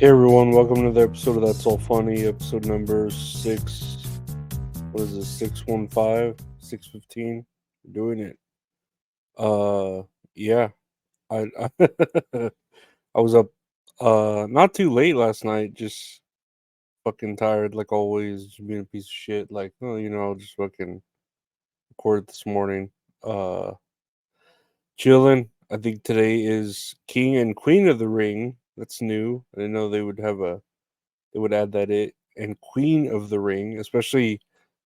Hey everyone, welcome to another episode of That's All Funny, episode number 6. What is this? 615? 615? We're doing it. Yeah. I I was up not too late last night, just fucking tired like always, just being a piece of shit. Like, oh, I'll just fucking record it this morning. Uh Chilling. I think today is King and Queen of the Ring. That's new. I didn't know they would add that it and Queen of the Ring, especially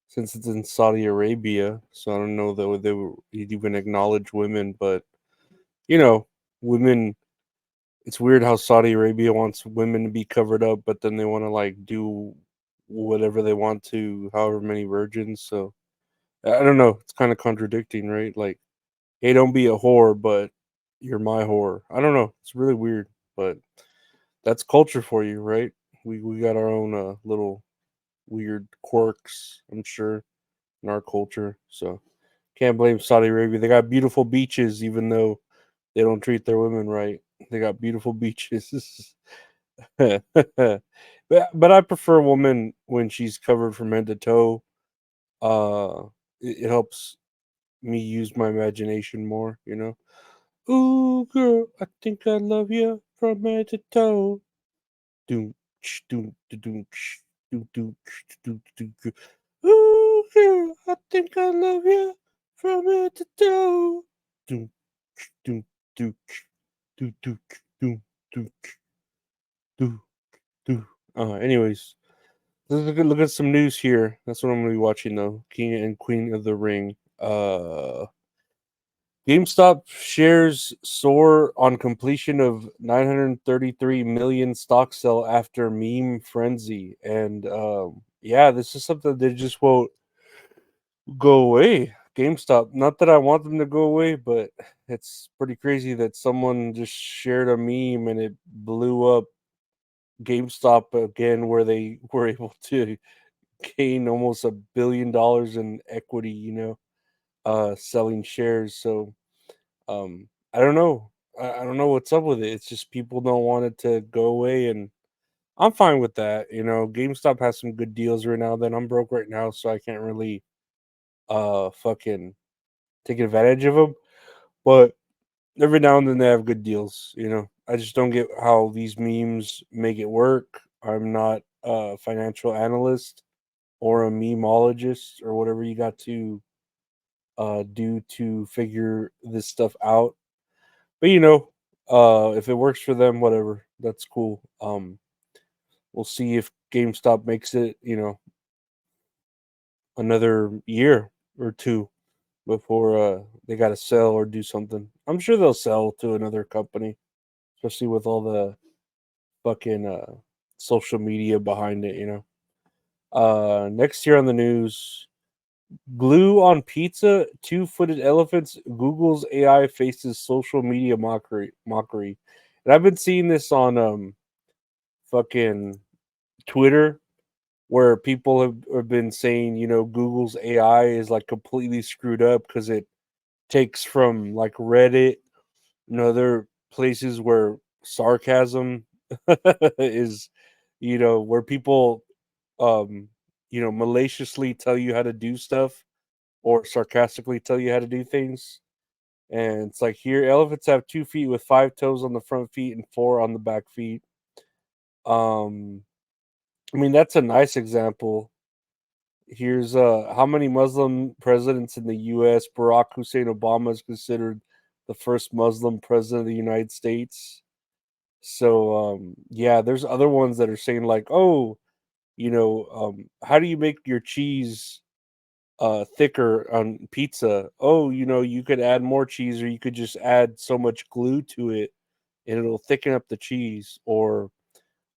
since it's in Saudi Arabia. So I don't know that they would even acknowledge women, but you know, women. It's weird how Saudi Arabia wants women to be covered up, but then they want to like do whatever they want to, however many virgins. So I don't know. It's kind of contradicting, right? Like, hey, don't be a whore, but you're my whore. I don't know. It's really weird, but that's culture for you, right? We got our own little weird quirks, I'm sure, in our culture. So can't blame Saudi Arabia. They got beautiful beaches, even though they don't treat their women right. They got beautiful beaches. but I prefer a woman when she's covered from head to toe. It helps me use my imagination more, Ooh, girl, I think I love you from head to toe. Doom, doom, doom, doom, doom, doom, doom. Ooh, girl, I think I love you from head to toe. Doom, doom, doom, doom, doom, doom, doom, doom, doom. Anyways, let's look at some news here. That's what I'm gonna be watching though. King and Queen of the Ring. GameStop shares soar on completion of 933 million stock sell after meme frenzy. And yeah, this is something that just won't go away. GameStop. Not that I want them to go away, but it's pretty crazy that someone just shared a meme and it blew up GameStop again, where they were able to gain almost $1 billion in equity, selling shares. So I don't know. I don't know what's up with it. It's just people don't want it to go away, and I'm fine with that. GameStop has some good deals right now. Then I'm broke right now, so I can't really fucking take advantage of them. But every now and then they have good deals. I just don't get how these memes make it work. I'm not a financial analyst or a memeologist or whatever you got to do to figure this stuff out. But if it works for them, whatever, that's cool. We'll see if GameStop makes it, another year or two before they got to sell or do something. I'm sure they'll sell to another company, especially with all the fucking social media behind it. Next year on the news, glue on pizza, two-footed elephants. Google's AI faces social media mockery, and I've been seeing this on fucking Twitter, where people have been saying, Google's AI is like completely screwed up because it takes from like Reddit and other places where sarcasm is, where people, um, maliciously tell you how to do stuff or sarcastically tell you how to do things. And it's like here, elephants have 2 feet with 5 toes on the front feet and four on the back feet. Um, I mean, that's a nice example. Here's how many Muslim presidents in the U.S. Barack Hussein Obama is considered the first Muslim president of the United States. So yeah, there's other ones that are saying like, oh, how do you make your cheese thicker on pizza? Oh, you could add more cheese, or you could just add so much glue to it, and it'll thicken up the cheese. Or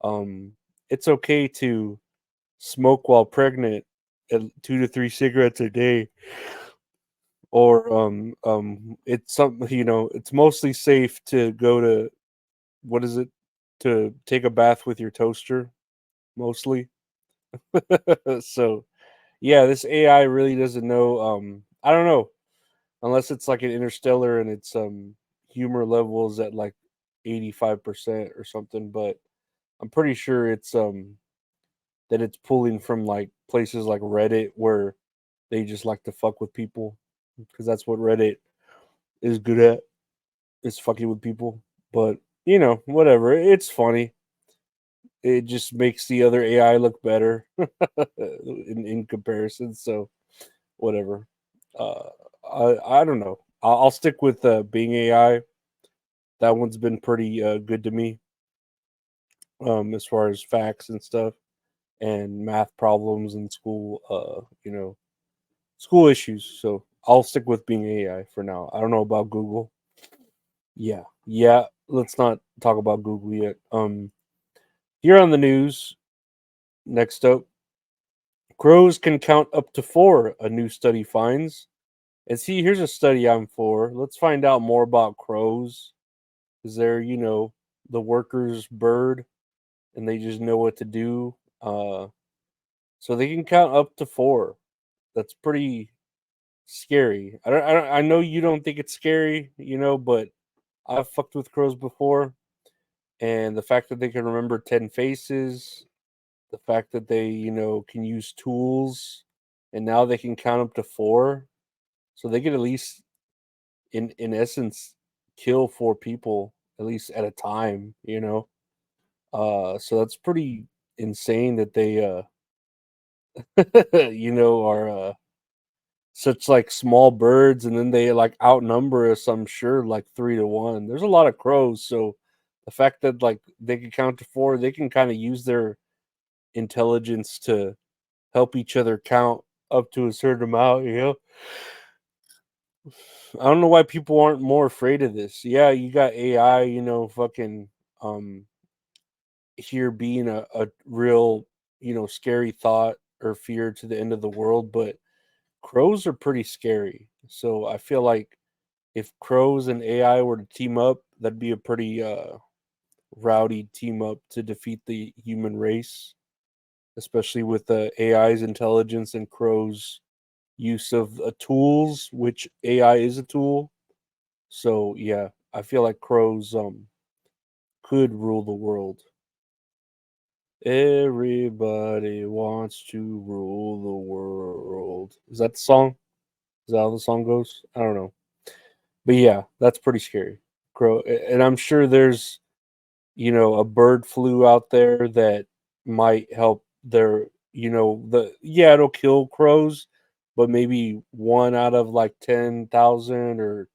um, it's okay to smoke while pregnant at 2 to 3 cigarettes a day. Or it's something, it's mostly safe to go to, what is it, to take a bath with your toaster, mostly. So yeah, this AI really doesn't know. I don't know, unless it's like an interstellar and its humor levels at like 85% or something. But I'm pretty sure it's that it's pulling from like places like Reddit where they just like to fuck with people because that's what Reddit is good at, is fucking with people. But whatever. It's funny. It just makes the other AI look better in comparison. So whatever. Uh, I don't know. I'll stick with being AI. That one's been pretty good to me, as far as facts and stuff and math problems and school. School issues. So I'll stick with being AI for now. I don't know about Google. Yeah, yeah. Let's not talk about Google yet. Here on the news, next up, crows can count up to four. A new study finds. And see, here's a study I'm for. Let's find out more about crows. Is they're the workers' bird, and they just know what to do. So they can count up to four. That's pretty scary. I know you don't think it's scary, but I've fucked with crows before, and the fact that they can remember 10 faces, the fact that they, can use tools, and now they can count up to four, so they can at least, in essence, kill four people at least at a time. So that's pretty insane that they, are such like small birds, and then they like outnumber us. I'm sure like 3 to 1. There's a lot of crows, so the fact that like they can count to four, they can kind of use their intelligence to help each other count up to a certain amount. I don't know why people aren't more afraid of this. Yeah, you got AI, fucking um here being a real, scary thought or fear to the end of the world, but crows are pretty scary. So I feel like if crows and AI were to team up, that'd be a pretty rowdy team up to defeat the human race, especially with the AI's intelligence and crows' use of tools, which AI is a tool. So yeah, I feel like crows could rule the world. Everybody wants to rule the world. Is that the song? Is that how the song goes? I don't know. But yeah, that's pretty scary. And I'm sure there's, a bird flu out there that might help their, it'll kill crows, but maybe one out of like 10,000 or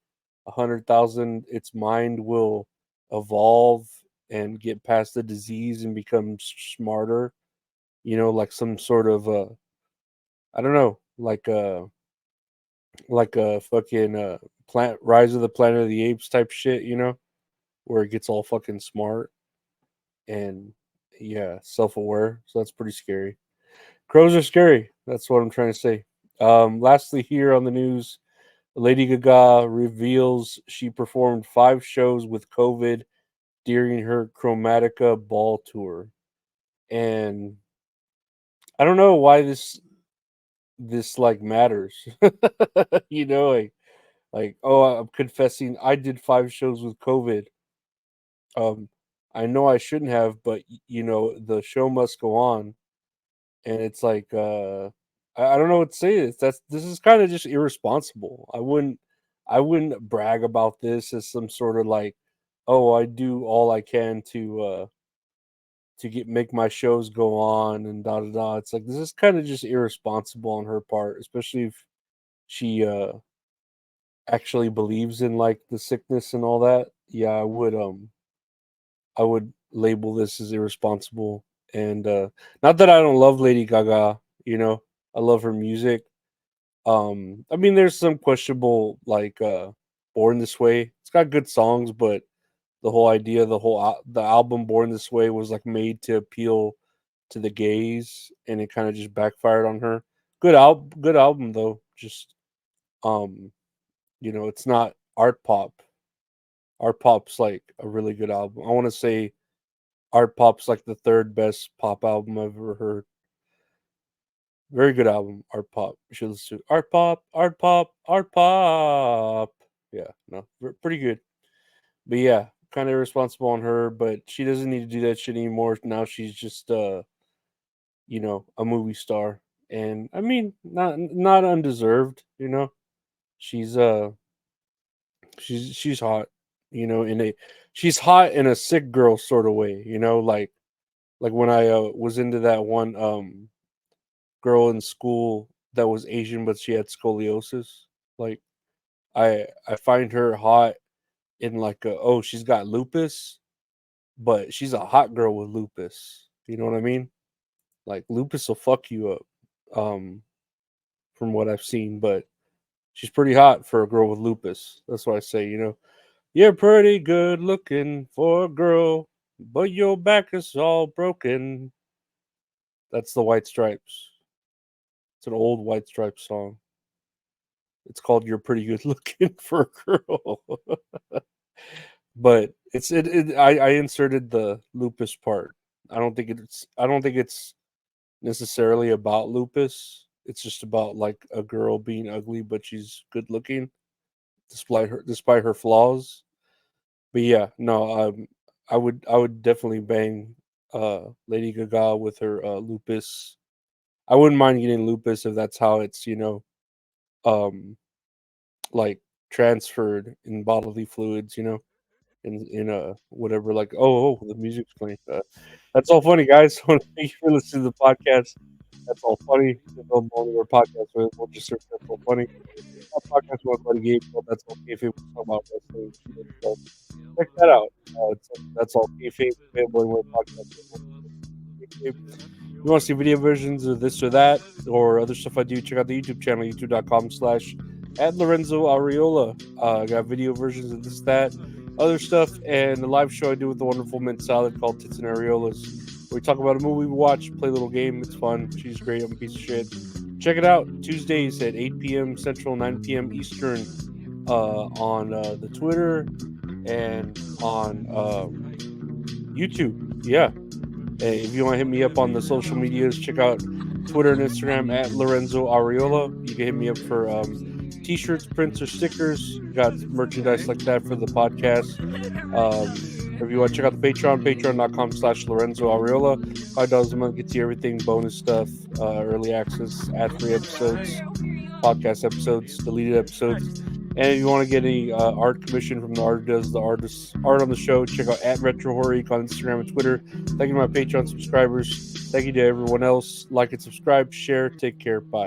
100,000, its mind will evolve and get past the disease and become smarter, like some sort of, I don't know, like a fucking plant Rise of the Planet of the Apes type shit, where it gets all fucking smart and yeah, self-aware. So that's pretty scary. Crows are scary. That's what I'm trying to say. Lastly, here on the news, Lady Gaga reveals she performed 5 shows with COVID during her Chromatica ball tour. And I don't know why this like matters. Like, oh, I'm confessing I did 5 shows with COVID. Um, I know I shouldn't have, but the show must go on. And it's like, I don't know what to say. This is kind of just irresponsible. I wouldn't brag about this as some sort of like, oh, I do all I can to get make my shows go on and da da da. It's like this is kind of just irresponsible on her part, especially if she actually believes in like the sickness and all that. Yeah, I would label this as irresponsible. And not that I don't love Lady Gaga, I love her music. I mean there's some questionable like Born This Way. It's got good songs, but the whole idea, the album Born This Way was like made to appeal to the gays, and it kind of just backfired on her. Good album though. Just um, it's not art pop. Art pop's like a really good album. I want to say Art pop's like the third best pop album I've ever heard. Very good album, Art Pop. You should listen to Art Pop, Art Pop, Art Pop. Yeah, no, pretty good. But yeah, kind of irresponsible on her, but she doesn't need to do that shit anymore. Now she's just a movie star. And I mean, not undeserved, She's she's hot, in a she's hot in a sick girl sort of way, like when I was into that one girl in school that was Asian but she had scoliosis. Like I find her hot in like she's got lupus, but she's a hot girl with lupus. You know what I mean? Like lupus will fuck you up. Um from what I've seen, but she's pretty hot for a girl with lupus. That's why I say, you're pretty good looking for a girl, but your back is all broken. That's the White Stripes. It's an old White Stripes song. It's called "You're Pretty Good Looking for a Girl," but I inserted the lupus part. I don't think it's necessarily about lupus. It's just about like a girl being ugly, but she's good looking despite her flaws. But yeah, no, I would definitely bang Lady Gaga with her lupus. I wouldn't mind getting lupus if that's how it's um like transferred in bodily fluids, in whatever, like, the music's playing. That's all funny, guys. Thank you for listening to the podcast. That's all funny. That's all only our podcast. We'll just search that's all funny. Our podcast with my buddy Gabe. That's all kayfabe. We talk about wrestling. Shit, so check that out. That's all kayfabe. Fanboy Word podcast. If you want to see video versions of this or that or other stuff I do, check out the YouTube channel, youtube.com/at Lorenzo Ariola. I got video versions of this, that, other stuff, and the live show I do with the wonderful mint salad called Tits and Areolas. We talk about a movie we watch, play a little game. It's fun. She's great. I'm a piece of shit. Check it out. Tuesdays at 8 p.m. Central, 9 p.m. Eastern on the Twitter and on YouTube. Yeah. If you want to hit me up on the social medias, check out Twitter and Instagram at Lorenzo Ariola. You can hit me up for t-shirts, prints, or stickers. Got merchandise like that for the podcast. If you want to check out the Patreon, patreon.com/Lorenzo Ariola. $5 a month gets you everything, bonus stuff, early access, ad-free episodes, podcast episodes, deleted episodes. And if you want to get any art commission from the artist who does the artist's art on the show, check out at RetroHoric on Instagram and Twitter. Thank you to my Patreon subscribers. Thank you to everyone else. Like and subscribe, share. Take care. Bye.